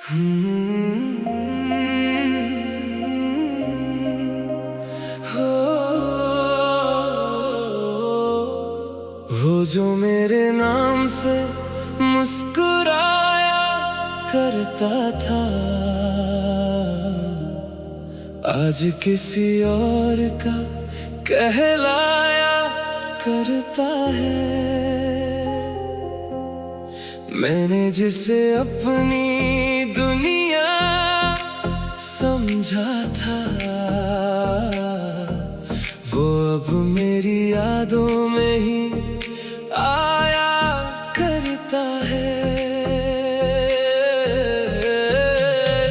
वो जो मेरे नाम से मुस्कुराया करता था, आज किसी और का कहलाया करता है। मैंने जिसे अपनी दुनिया समझा था, वो अब मेरी यादों में ही आया करता है।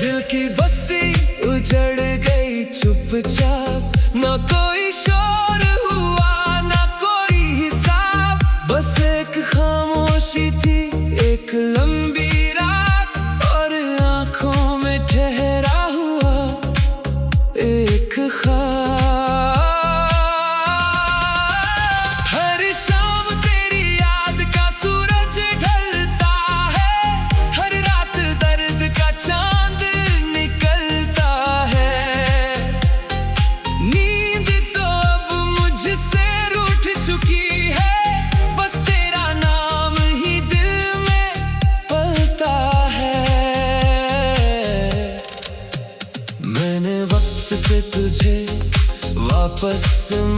दिल की बस्ती उजड़ गई चुपचाप, न कोई शोर हुआ न कोई हिसाब, बस एक खामोशी थी, एक लंबी रात, और आंखों में ठहरा हुआ एक ख्वाब। हर शाम तेरी याद का सूरज ढलता है, हर रात दर्द का चांद निकलता है। नींद तो अब मुझसे रूठ चुकी है, बस तेरा नाम ही दिल में पलता है। मैंने वक्त से तुझे वापस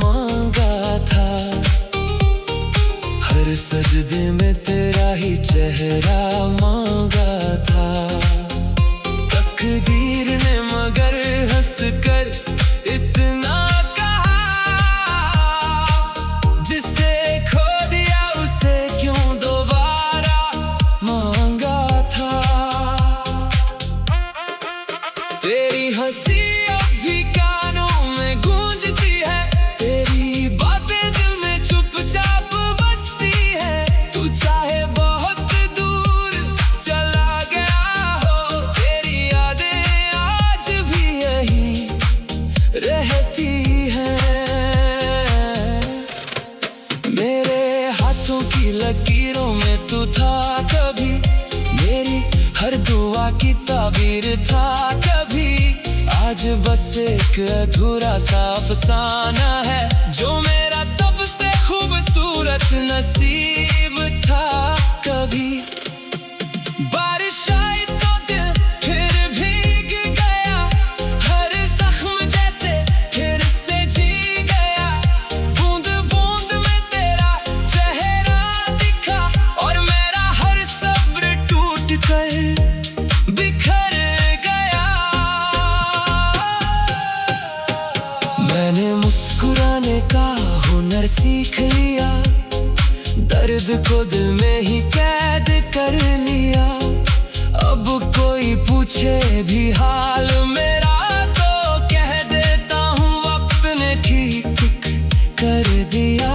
मांगा था, हर सजदे में तेरा ही चेहरा मांगा था। तकदीर ने मगर हंसकर इतना कहा, जिसे खो दिया उसे क्यों दोबारा मांगा था। तेरी हंसी अब भी कानों में गूंजती है, तेरी बातें दिल में चुपचाप बसती है। तू चाहे बहुत दूर चला गया हो, तेरी यादें आज भी यहीं रहती हैं। मेरे हाथों की लकीरों में तू था कभी, मेरी हर दुआ की ताबीर था कभी। आज बस एक अधूरा सा अफसाना है, जो मेरा सबसे खूबसूरत नसीब था कभी। बारिश आई तो दिल फिर भीग गया, हर जख्म जैसे फिर से जी गया। बूंद बूंद में तेरा चेहरा दिखा, और मेरा हर सब्र टूट कर बिखर गया। मैंने मुस्कुराने का हुनर सीख लिया, दर्द को दिल में ही कैद कर लिया। अब कोई पूछे भी हाल मेरा, तो कह देता हूँ वक्त ने ठीक कर दिया।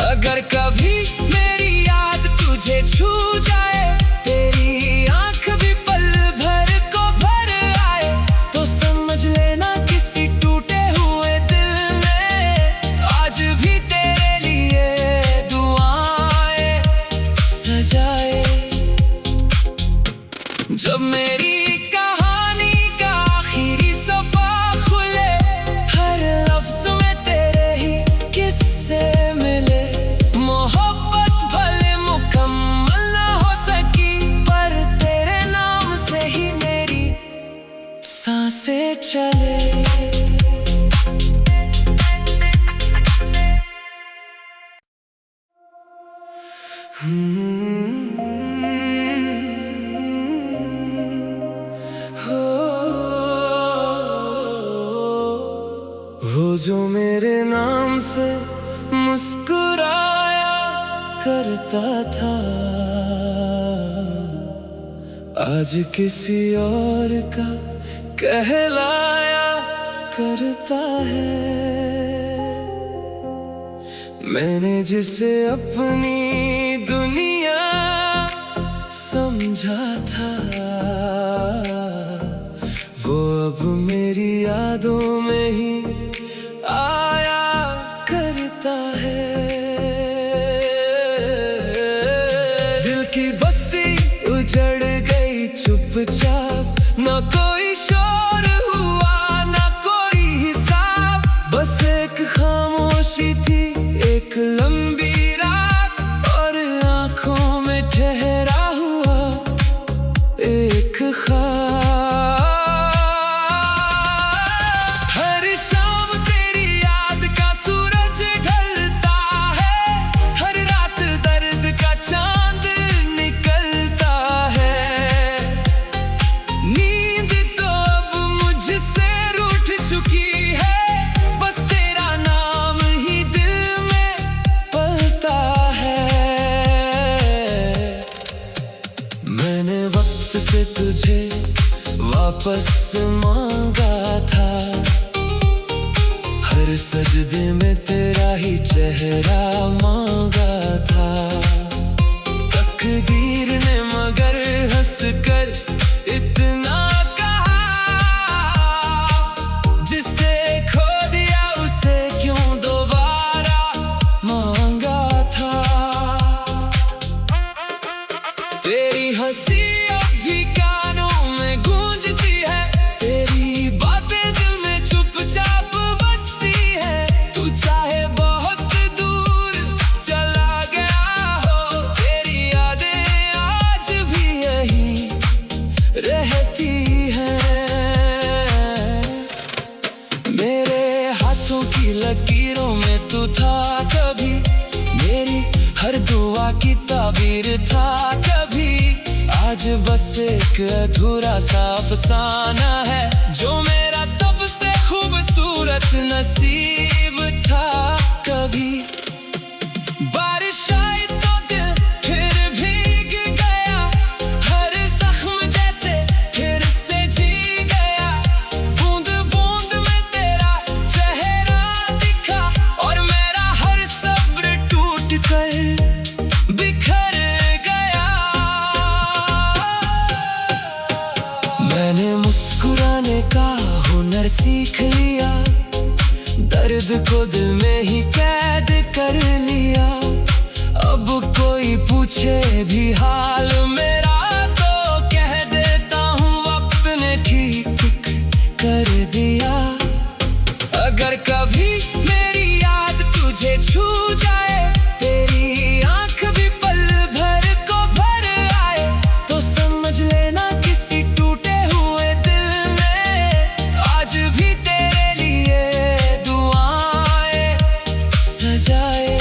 अगर कभी मेरी याद तुझे छू जाए, तेरी आंख भी पल भर को भर आए, तो समझ लेना किसी टूटे हुए दिल ने आज भी तेरे लिए दुआएं सजाए। जब मेरी कहानी का आखिरी सफा खुले, हर लफ्ज में तेरे ही किस्से मिले। मोहब्बत भले मुकम्मल ना हो सकी, पर तेरे नाम से ही मेरी सांसें चले। वो जो मेरे नाम से मुस्कुराया करता था, आज किसी और का कहलाया करता है। मैंने जिसे अपनी दुनिया समझा था, वो अब मेरी यादों में ही आया करता है। दिल की बस्ती उजड़ गई चुपचाप, मैंने वक्त से तुझे वापस मांगा था, हर सजदे में तेरा ही चेहरा मांगा था। तकदीर ने मगर हंस कर इतना कहा, जिसे खो दिया उसे क्यों दोबारा मांगा था। तेरी हंसी अब भी कानों में गूंजती है, तेरी बातें दिल में चुपचाप बसती है। तू चाहे बहुत दूर चला गया हो, तेरी यादें आज भी यहीं रहती हैं। मेरे हाथों की लकीरों में तू था कभी, मेरी हर दुआ की ताबीर था कभी। आज बस एक अधूरा सा अफसाना है, जो मेरा सबसे खूबसूरत नसीब था कभी। बारिश आई तो दिल फिर भीग गया, हर जख्म जैसे फिर से जी गया। बूंद बूंद में तेरा चेहरा दिखा, और मेरा हर सब्र टूट कर बिखर गया। मैंने मुस्कुराने का हुनर सीख लिया, दर्द को दिल में ही कैद कर लिया। अब कोई पूछे भी हाल मेरा, तो कह देता हूँ वक्त ने ठीक कर दिया। अगर कभी मेरी याद तुझे छू जाए, तेरी आंख भी पल भर को भर आए, तो समझ लेना किसी टूटे हुए दिल ने आज भी तेरे लिए दुआएं सजाए।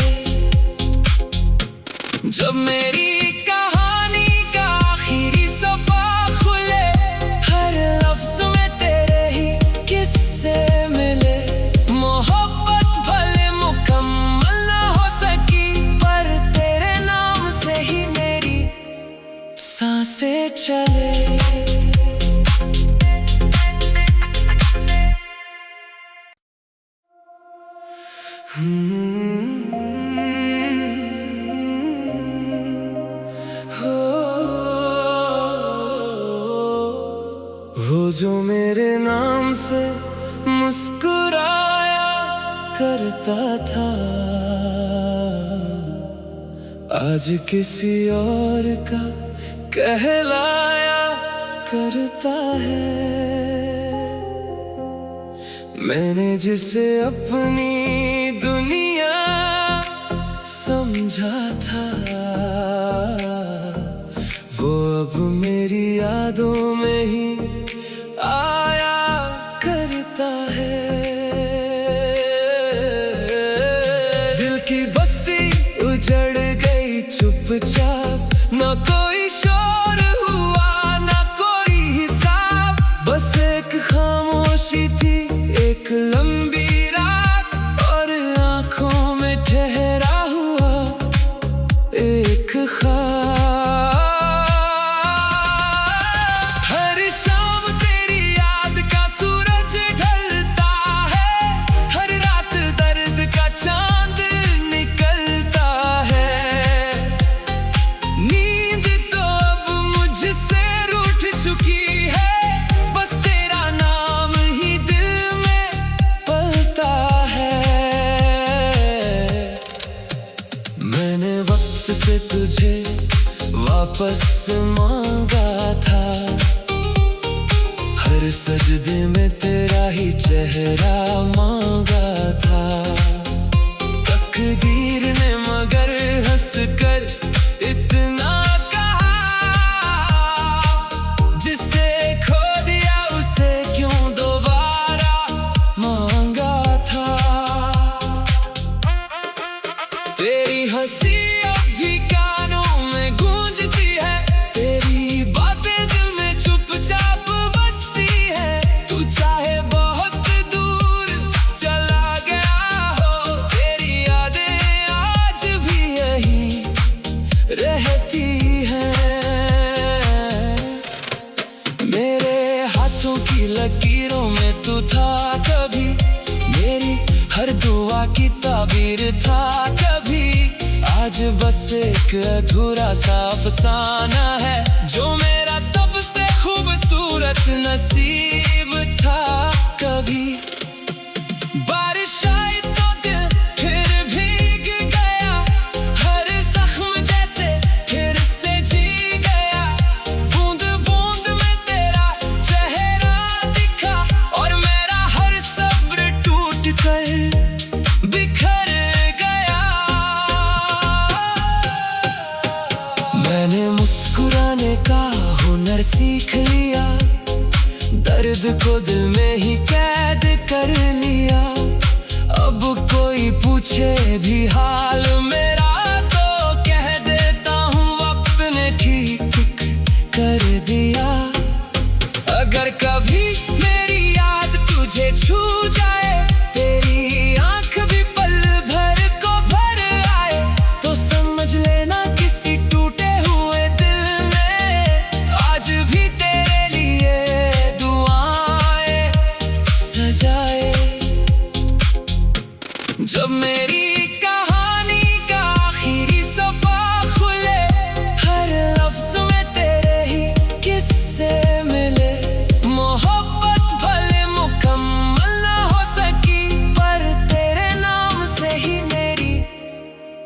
जब मेरी कहानी का आखिरी सफा खुले, हर लफ्ज में तेरे ही किस्से मिले। मोहब्बत भले मुकम्मल ना हो सकी, पर तेरे नाम से ही मेरी सांसें चले। वो जो मेरे नाम से मुस्कुराया करता था, आज किसी और का कहलाया करता है। मैंने जिसे अपनी दुनिया समझा था, वो अब मेरी यादों में ही आया करता है। दिल की बस्ती उजड़ गई चुपचाप, न कोई शोर हुआ न कोई हिसाब। बस एक खामोशी थी, एक लंबी रात, और आंखों में ठहरा हुआ एक ख्वाब। हर शाम तेरी याद का सूरज ढलता है, हर रात दर्द का चांद निकलता है। नींद तो अब मुझसे रूठ चुकी है, बस तेरा नाम ही दिल में पलता है। मैंने वक्त से तुझे वापस मांगा था, हर सजदे में तेरा ही चेहरा मांगा था। तकदीर ने मगर हंस कर इतना कहा, जिसे खो दिया उसे क्यों दोबारा मांगा था। तेरी हंसी अब भी कानों में गूंजती है, तेरी बातें दिल में चुपचाप बसती है। तू चाहे बहुत दूर चला गया हो, तेरी यादें आज भी यहीं रहती हाथों की लकीरों में तू था कभी, मेरी हर दुआ की ताबीर था कभी। आज बस एक अधूरा सा अफसाना है, जो मेरा सबसे खूबसूरत नसीब था कभी। बारिश आई तो दिल फिर भीग गया, हर जख्म जैसे फिर से जी गया। बूंद बूंद में तेरा चेहरा दिखा, और मेरा हर सब्र टूट कर बिखर गया। मैंने मुस्कुराने का हुनर सीख लिया, दर्द को दिल में ही कैद कर लिया। अब कोई पूछे भी हाल मेरा, तो कह देता हूँ वक्त ने ठीक कर दिया। अगर कभी मेरी याद तुझे छू जाए, तेरी आंख भी पल भर को भर आए, तो समझ लेना किसी टूटे हुए दिल ने आज भी तेरे लिए दुआएं सजाए। जब मेरी कहानी का आखिरी सफा खुले, हर लफ्ज में तेरे ही किस्से मिले। मोहब्बत भले मुकम्मल ना हो सकी, पर तेरे नाम से ही मेरी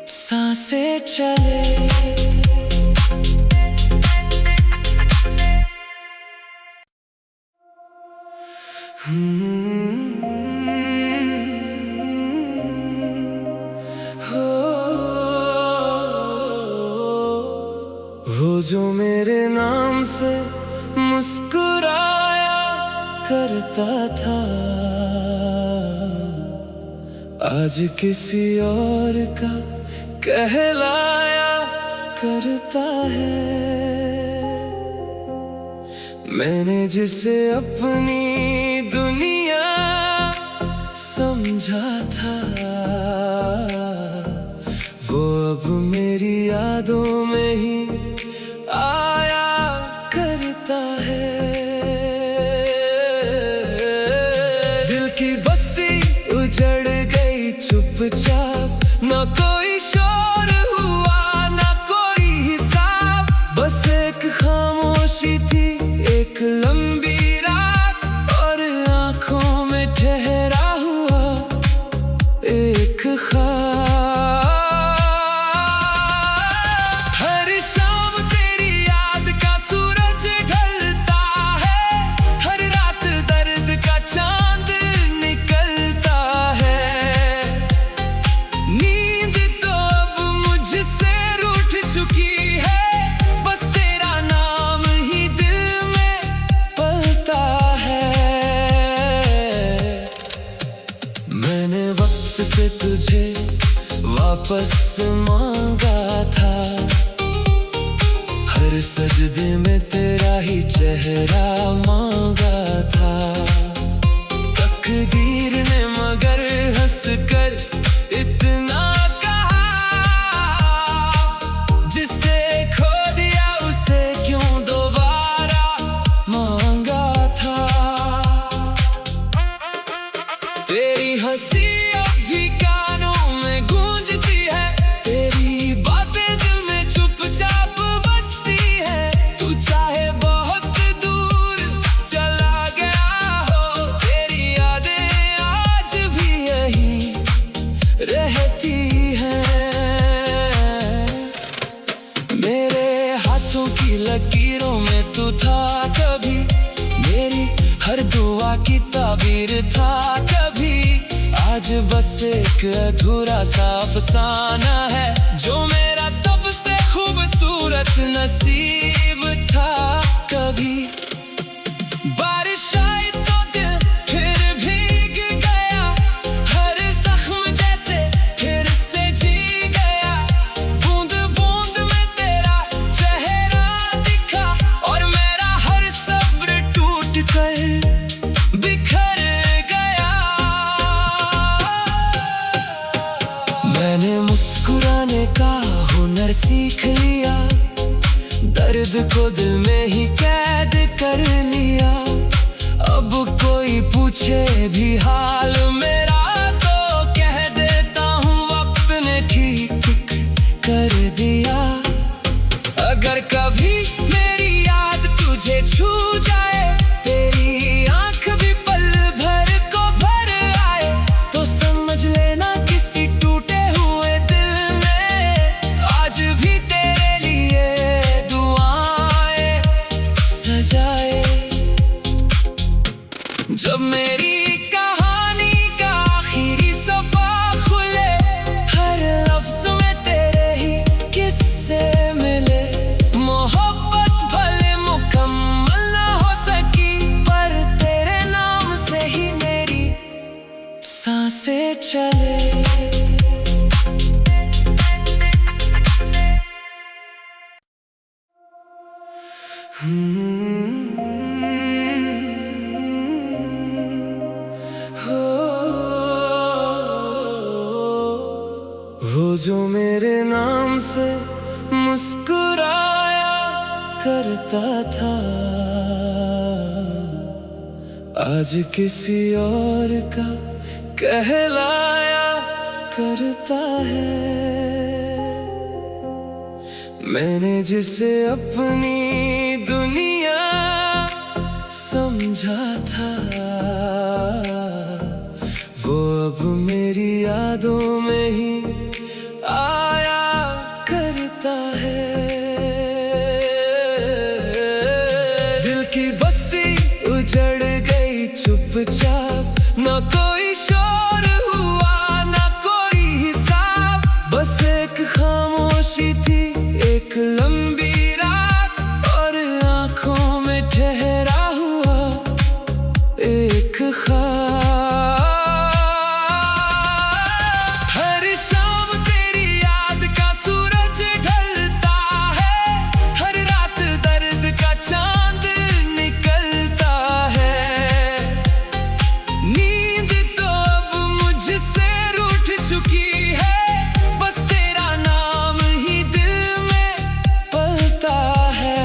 सांसें चले। वो जो मेरे नाम से मुस्कुराया करता था, आज किसी और का कहलाया करता है। मैंने जिसे अपनी दुनिया समझा था, वो अब मेरी यादों में ही आया करता है। दिल की बस्ती उजड़ गई चुपचाप, ना कोई शोर हुआ ना कोई हिसाब। बस एक खामोशी थी, एक लंबी रात, और आंखों में ठहरा हुआ एक ख्वाब। हर शाम तेरी याद का सूरज ढलता है, हर रात दर्द का चांद निकलता है। नींद तो अब मुझसे रूठ चुकी है, बस तेरा नाम ही दिल में पलता है। मैंने वक्त से तुझे वापस मांगा था, हर सजदे में तेरा ही चेहरा मांगा था। तकदीर ने मगर हंस कर इतना कहा, जिसे खो दिया उसे क्यों दोबारा मांगा था। तेरी हंसी अब भी कानों में गूंजती है, तेरी बातें दिल में चुपचाप बसती है। तू चाहे बहुत दूर चला गया हो, तेरी यादें आज भी यहीं रहती हैं। मेरे हाथों की लकीरों में तू था कभी, मेरी हर दुआ की ताबीर था कभी। आज बस एक अधूरा सा अफसाना है, जो मेरा सबसे खूबसूरत नसीब था कभी। बारिश आई तो दिल फिर भीग गया, हर जख्म जैसे फिर से जी गया। बूंद बूंद में तेरा चेहरा दिखा, और मेरा हर सब्र टूट कर बिखर गया। मैंने मुस्कुराने का हुनर सीख लिया, दर्द को दिल में ही कैद कर लिया। कोई पूछे भी हाल मेरा तो कह देता हूँ वक्त ने ठीक कर दिया। अगर कभी मेरी याद तुझे छू जाए, तेरी आंख भी पल भर को भर आए, तो समझ लेना किसी टूटे हुए दिल ने आज भी तेरे लिए दुआएं सजाए। जब मेरी कहानी का आखिरी सफा खुले, हर लफ्ज में तेरे ही किस्से मिले। मोहब्बत भले मुकम्मल ना हो सकी, पर तेरे नाम से ही मेरी सांसें चले। वो जो मेरे नाम से मुस्कुराया करता था, आज किसी और का कहलाया करता है। मैंने जिसे अपनी दुनिया समझा था, वो अब मेरी यादों में ही आया करता है। दिल की बस्ती उजड़ गई चुपचाप, न कोई शोर हुआ न कोई हिसाब, बस एक खामोशी थी, एक लंबी रात, और आंखों में ठहरा हुआ एक ख्वाब। हर शाम तेरी याद का सूरज ढलता है, हर रात दर्द का चांद निकलता है। नींद तो अब मुझसे रूठ चुकी है, बस तेरा नाम ही दिल में पलता है।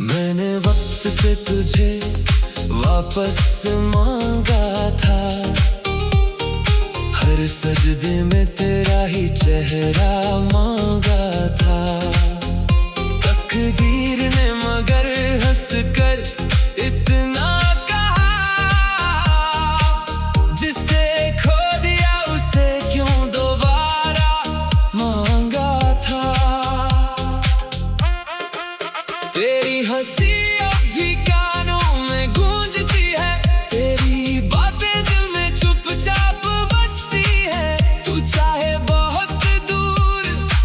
मैंने वक्त से तुझे वापस मांगा था, हर सजदे में तेरा ही चेहरा मांगा था। तकदीर ने मगर हंसकर इतना कहा, जिसे खो दिया उसे क्यों दोबारा मांगा था। तेरी हंसी अब भी कानों में गूंजती है, तेरी बातें दिल में चुपचाप बसती है। तू चाहे बहुत दूर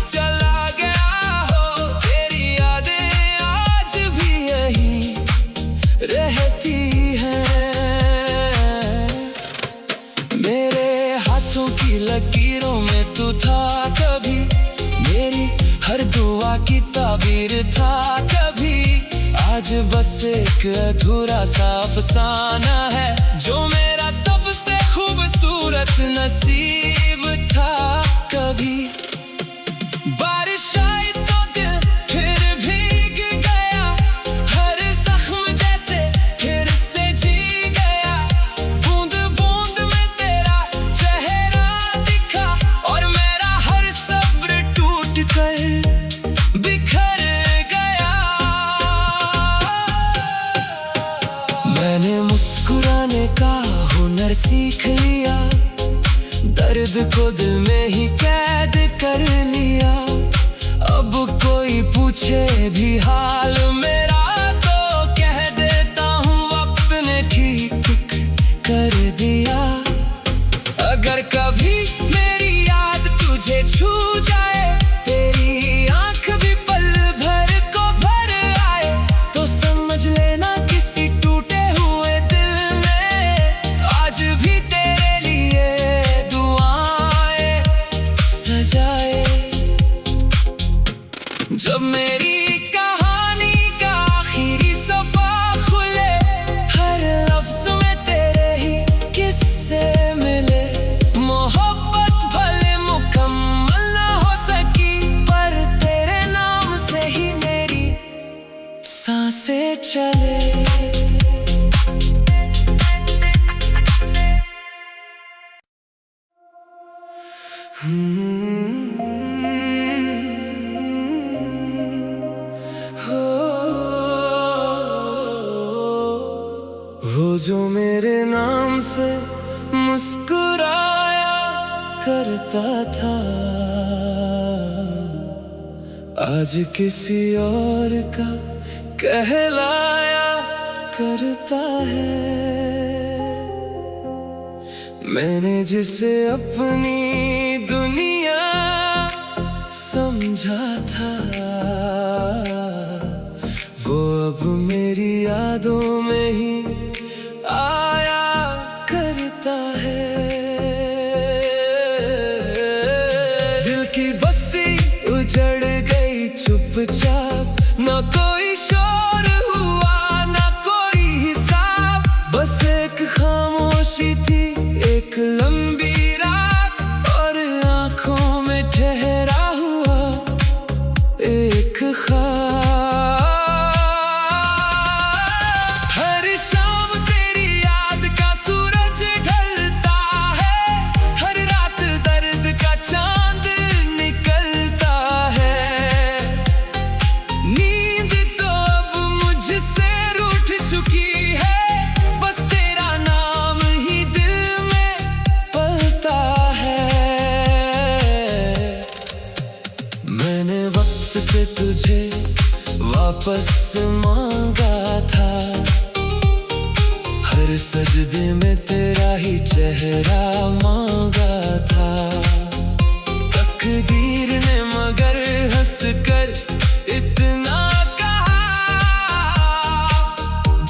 चला गया हो, तेरी यादें आज भी यहीं रहती हैं। मेरे हाथों की लकीरों में तू था कभी, मेरी हर दुआ की ताबीर था कभी। आज बस एक अधूरा सा अफसाना है, जो मेरा सबसे खूबसूरत नसीब था कभी। बारिश आई तो दिल फिर भीग गया, हर जख्म जैसे फिर से जी गया। बूंद बूंद में तेरा चेहरा दिखा, और मेरा हर सब्र टूट कर बिखर गया। मैंने मुस्कुराने का हुनर सीख लिया, दर्द को दिल में ही कैद कर लिया। अब कोई पूछे भी हाल मेरा तो कह देता हूँ वक्त ने ठीक कर दिया। अगर कभी मेरी याद तुझे छू जाए, तेरी आंख भी पल भर को भर आए, तो समझ लेना किसी टूटे हुए दिल ने आज भी तेरे लिए दुआएं सजाए। जब मेरी कहानी का आखिरी सफा खुले, हर लफ्ज में तेरे ही किस्से मिले। मोहब्बत भले मुकम्मल ना हो सकी, पर तेरे नाम से ही मेरी सांसें चले। जो मेरे नाम से मुस्कुराया करता था, आज किसी और का कहलाया करता है। मैंने जिसे अपनी दुनिया समझा था, वो अब मेरी यादों में ही आया करता है। दिल की बस्ती उजड़ गई चुपचाप, न कोई शोर हुआ न कोई हिसाब, बस एक खामोशी थी, एक लंबी रात, और आंखों में ठहरा हुआ एक ख्वाब। हर शाम तेरी याद का सूरज ढलता है, हर रात दर्द का चांद निकलता है। नींद तो अब मुझसे रूठ चुकी है, बस तेरा नाम ही दिल में पलता है। मैंने वक्त से तुझे वापस मांगा था, हर सजदे में तेरा ही चेहरा मांगा था। तकदीर ने मगर हंसकर इतना कहा,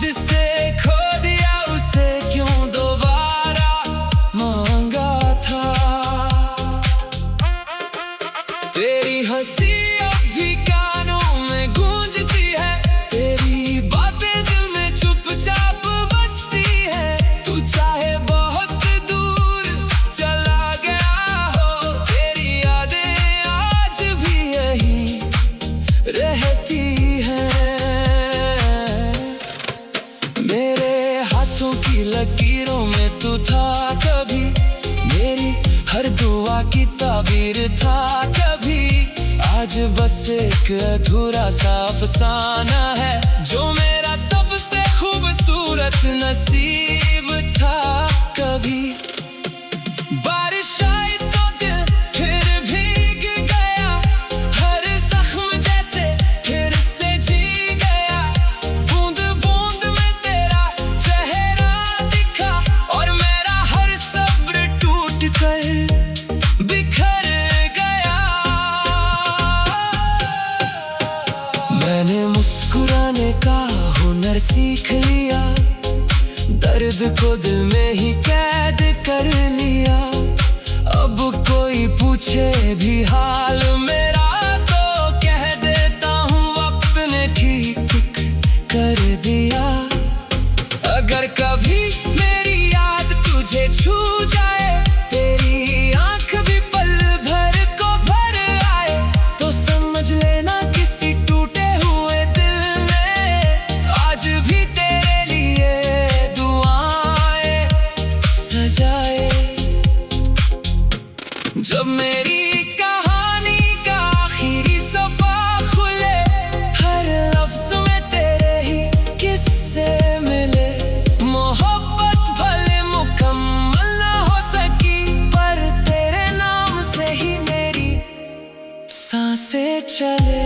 जिसे खो दिया उसे क्यों दोबारा मांगा था। तेरी हंसी अब भी कानों में गूंजती है, तेरी बातें दिल में चुपचाप बसती है। तू चाहे बहुत दूर चला गया हो, तेरी यादें आज भी यहीं रहती हैं। मेरे हाथों की लकीरों में तू था कभी, मेरी हर दुआ की ताबीर था कभी। आज बस एक अधूरा सा अफसाना है, जो मेरा सबसे खूबसूरत नसीब था कभी। बारिश आई तो दिल फिर भीग गया, हर जख्म जैसे फिर से जी गया। बूंद बूंद में तेरा चेहरा दिखा, और मेरा हर सब्र टूट कर बिखर गया। मैंने मुस्कुराने का हुनर सीख लिया, दर्द को दिल में ही कैद कर लिया। अब कोई पूछे भी हाल मेरा, तो कह देता हूँ वक्त ने ठीक कर दिया। अगर कभी मेरी याद तुझे छू जाए, तेरी आंख भी पल भर को भर आए, तो समझ लेना किसी टूटे हुए दिल ने आज भी तेरे लिए दुआएं सजाए। जब मेरी कहानी का आखिरी सफा खुले, हर लफ्ज में तेरे ही किस्से मिले। मोहब्बत भले मुकम्मल ना हो सकी, पर तेरे नाम से ही मेरी सांसें चले।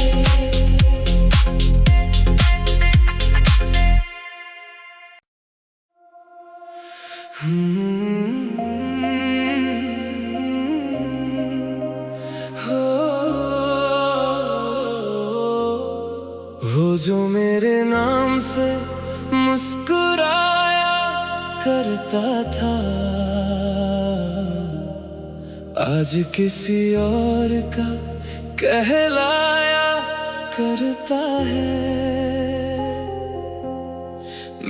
वो जो मेरे नाम से मुस्कुराया करता था, आज किसी और का कहलाया करता है।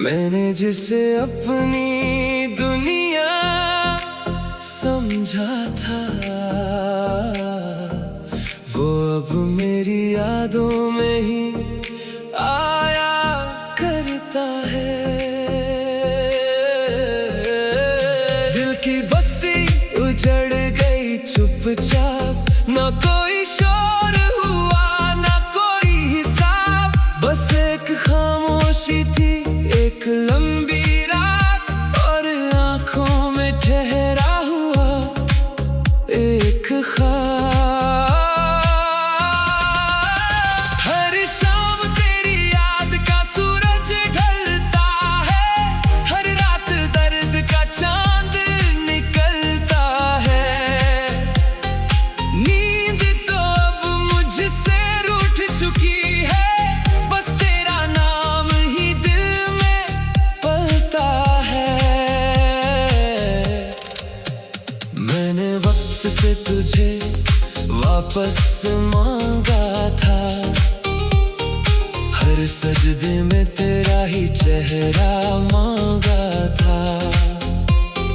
मैंने जिसे अपनी दुनिया समझा था, वो अब मेरी यादों में ही आया करता है। दिल की बस्ती उजड़ गई चुपचाप, न कोई शोर हुआ न कोई हिसाब, बस एक खामोशी थी, एक लंबी रात, वापस मांगा था। हर सजदे में तेरा ही चेहरा मांगा था।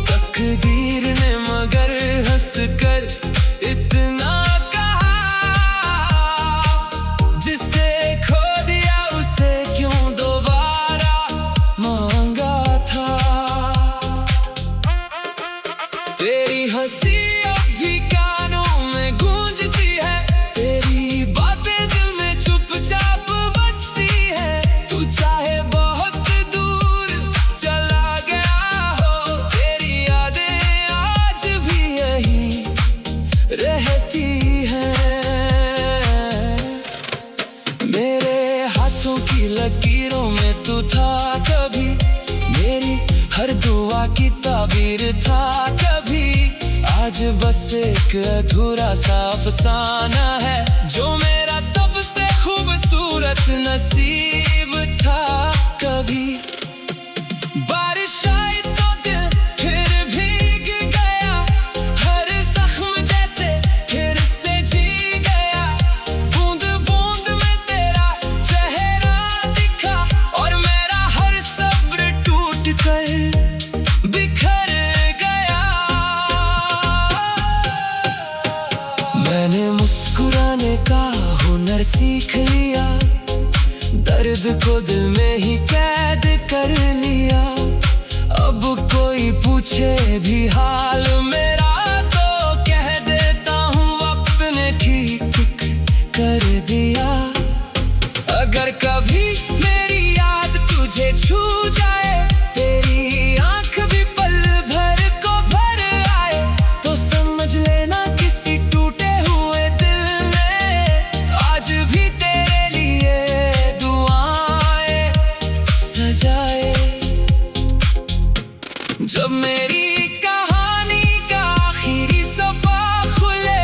तकदीर ने मगर हंस कर इतना कहा, जिसे खो दिया उसे क्यों दोबारा मांगा था। तेरी हंसी अब भी कानों में गूंजती है, तेरी बातें दिल में चुपचाप बसती है। तू चाहे बहुत दूर चला गया हो, तेरी यादें आज भी यहीं रहती हैं। मेरे हाथों की लकीरों में तू था कभी, मेरी हर दुआ की ताबीर था कभी। आज बस एक अधूरा सा अफसाना है, जो मेरा सबसे खूबसूरत नसीब था कभी। बारिश आई तो दिल फिर भीग गया, हर जख्म जैसे फिर से जी गया। बूंद बूंद में तेरा चेहरा दिखा, और मेरा हर सब्र टूट कर बिखर गया। मैंने मुस्कुराने का हुनर सीख लिया, दर्द को दिल में ही कैद कर लिया। अब कोई पूछे भी हाल मेरा, तो कह देता हूँ वक्त ने ठीक कर दिया। अगर कभी मेरी याद तुझे छू जाए, तेरी आंख भी पल भर को भर आए, तो समझ लेना किसी टूटे हुए दिल ने आज भी तेरे लिए दुआएं सजाए। जब मेरी कहानी का आखिरी सफा खुले,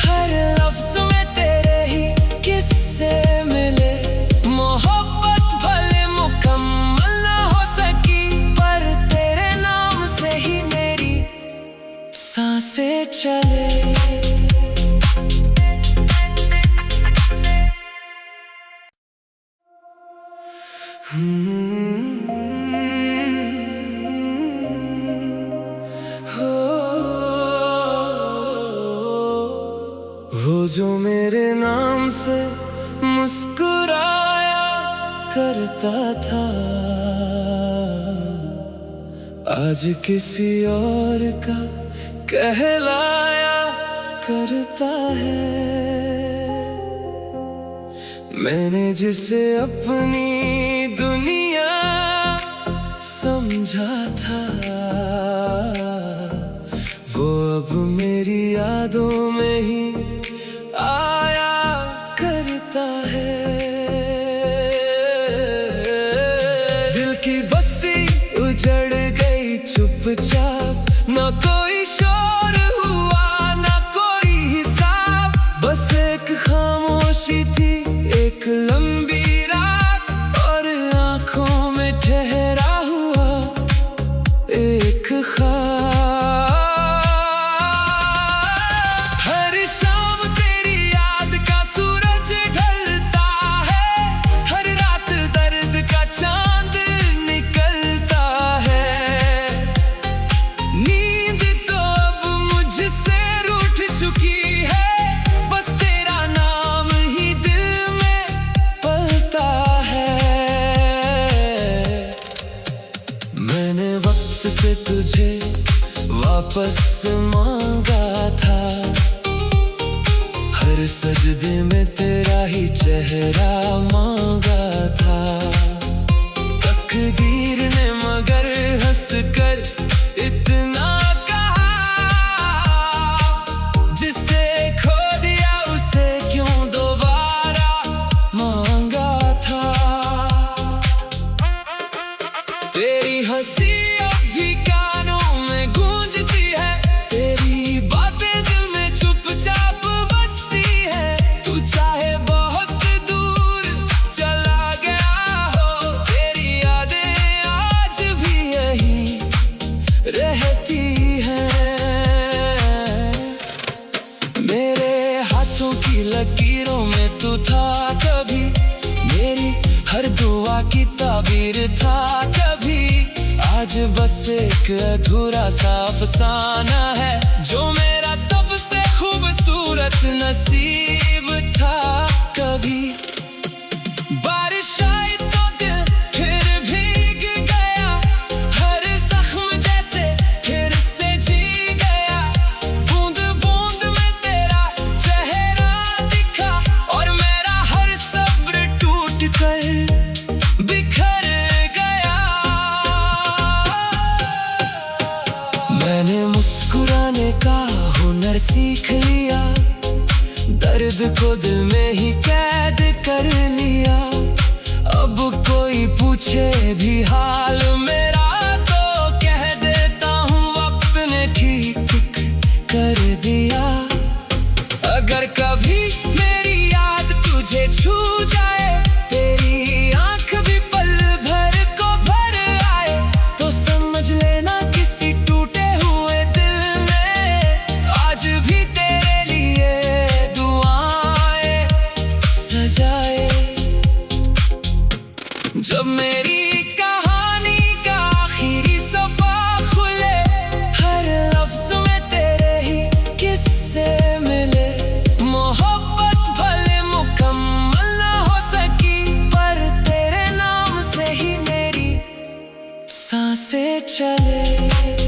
हर लफ्ज में तेरे ही किस्से मिले। मोहब्बत भले मुकम्मल ना हो सकी, पर तेरे नाम से ही मेरी सांसें चले। वो जो मेरे नाम से मुस्कुराया करता था, आज किसी और का कहलाया करता है। मैंने जिसे अपनी दुनिया समझा था, वो अब मेरी यादों में ही आया करता है। दिल की बस्ती उजड़ गई चुपचाप, ना कोई शोर हुआ ना कोई हिसाब। बस एक खामोशी थी, एक लंबी रात, और आंखों में ठहरा हुआ एक ख्वाब। हर शाम तेरी याद का सूरज ढलता है, हर रात दर्द का चांद निकलता है। नींद तो अब मुझसे रूठ चुकी है, बस तेरा नाम ही दिल में पलता है। मैंने वक्त से तुझे वापस मांगा था, हर सजदे में तेरा ही चेहरा मांगा था। तकदीर ने मगर हंस कर इतना कहा, जिसे खो दिया उसे क्यों दोबारा मांगा था। तेरी हंसी अब भी कानों में गूंजती है, तेरी बातें दिल में चुपचाप बसती है। तू चाहे बहुत दूर दुआ की ताबीर था कभी, आज बस एक अधूरा सा अफसाना है जो मेरा सबसे खूबसूरत नसीब था कभी। बारिश आई तो दिल फिर भीग गया, हर जख्म जैसे फिर से जी गया। बूंद बूंद में तेरा चेहरा दिखा और मेरा हर सब्र टूट कर बिखर गया। मैंने मुस्कुराने का हुनर सीख लिया, दर्द को दिल में ही कैद कर लिया। अब कोई पूछे भी हाल मेरा तो कह देता हूँ वक्त ने ठीक कर दिया। अगर कभी मेरी याद तुझे छू जाए, तेरी आंख भी पल भर को भर आए, तो समझ लेना किसी टूटे हुए दिल ने आज भी तेरे लिए दुआएं सजाए। जब मेरी कहानी का आखिरी सफा खुले, हर लफ्ज में तेरे ही किस्से मिले। मोहब्बत भले मुकम्मल ना हो सकी, पर तेरे नाम से ही मेरी सांसें चले।